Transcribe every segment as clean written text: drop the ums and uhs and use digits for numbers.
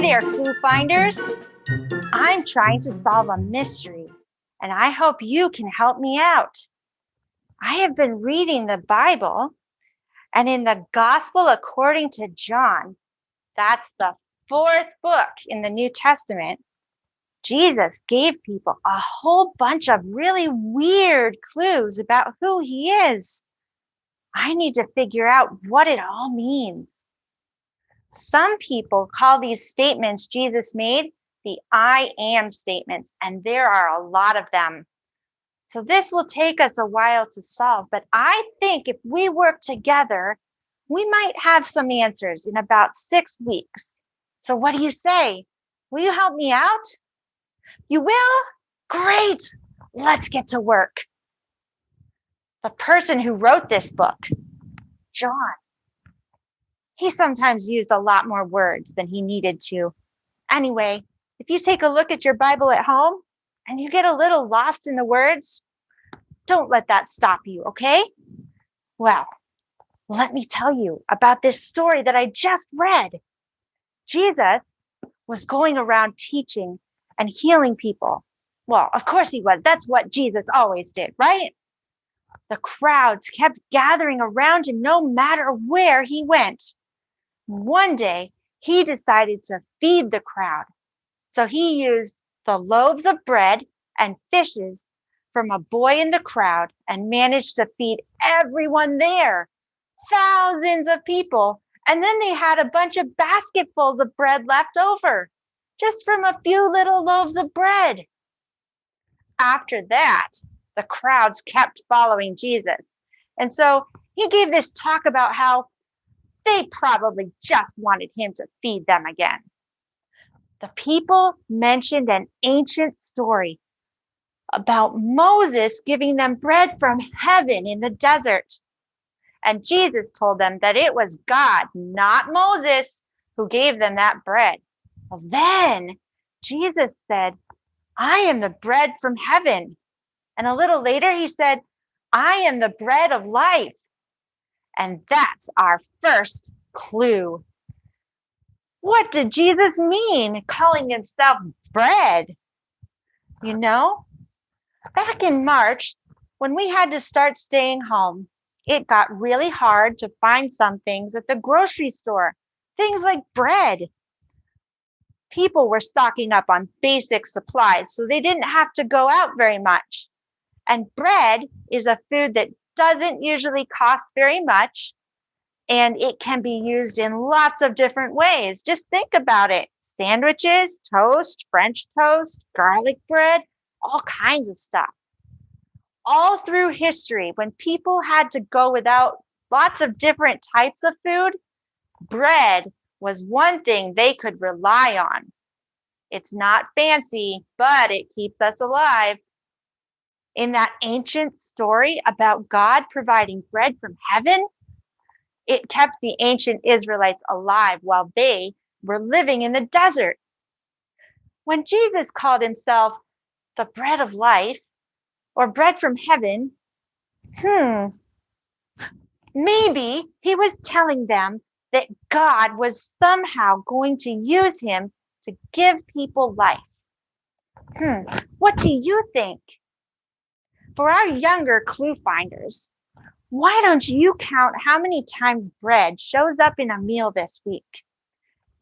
there, clue finders. I'm trying to solve a mystery, and I hope you can help me out. I have been reading the Bible, and in the Gospel according to John, that's the fourth book in the New Testament, Jesus gave people a whole bunch of really weird clues about who he is. I need to figure out what it all means. Some people call these statements Jesus made the I am statements, and there are a lot of them. So this will take us a while to solve, but I think if we work together, we might have some answers in about 6 weeks. So what do you say? Will you help me out? You will? Great. Let's get to work. The person who wrote this book, John, he sometimes used a lot more words than he needed to. Anyway, if you take a look at your Bible at home and you get a little lost in the words, don't let that stop you, okay? Well, let me tell you about this story that I just read. Jesus was going around teaching and healing people. Well, of course he was. That's what Jesus always did, right? The crowds kept gathering around him no matter where he went. One day, he decided to feed the crowd. So he used the loaves of bread and fishes from a boy in the crowd and managed to feed everyone there, thousands of people. And then they had a bunch of basketfuls of bread left over, just from a few little loaves of bread. After that, the crowds kept following Jesus. And so he gave this talk about how they probably just wanted him to feed them again. The people mentioned an ancient story about Moses giving them bread from heaven in the desert. And Jesus told them that it was God, not Moses, who gave them that bread. Well, then Jesus said, I am the bread from heaven. And a little later, he said, I am the bread of life. And that's our first clue. What did Jesus mean calling himself bread? You know, back in March, when we had to start staying home, it got really hard to find some things at the grocery store, things like bread. People were stocking up on basic supplies, so they didn't have to go out very much. And bread is a food that doesn't usually cost very much, and it can be used in lots of different ways. Just think about it. Sandwiches, toast, French toast, garlic bread, all kinds of stuff. All through history, when people had to go without lots of different types of food, bread was one thing they could rely on. It's not fancy, but it keeps us alive. In that ancient story about God providing bread from heaven, it kept the ancient Israelites alive while they were living in the desert. When Jesus called himself the bread of life or bread from heaven, maybe he was telling them that God was somehow going to use him to give people life. What do you think? For our younger clue finders, why don't you count how many times bread shows up in a meal this week?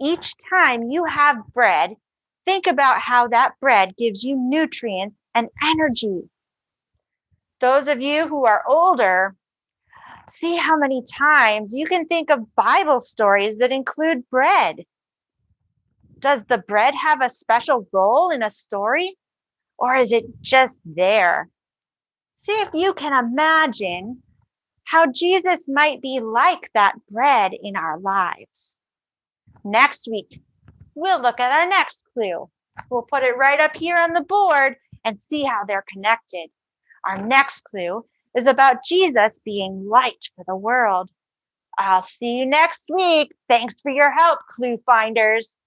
Each time you have bread, think about how that bread gives you nutrients and energy. Those of you who are older, see how many times you can think of Bible stories that include bread. Does the bread have a special role in a story, or is it just there? See if you can imagine how Jesus might be like that bread in our lives. Next week, we'll look at our next clue. We'll put it right up here on the board and see how they're connected. Our next clue is about Jesus being light for the world. I'll see you next week. Thanks for your help, clue finders.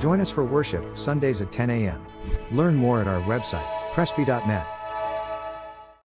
Join us for worship, Sundays at 10 a.m. Learn more at our website, presby.net.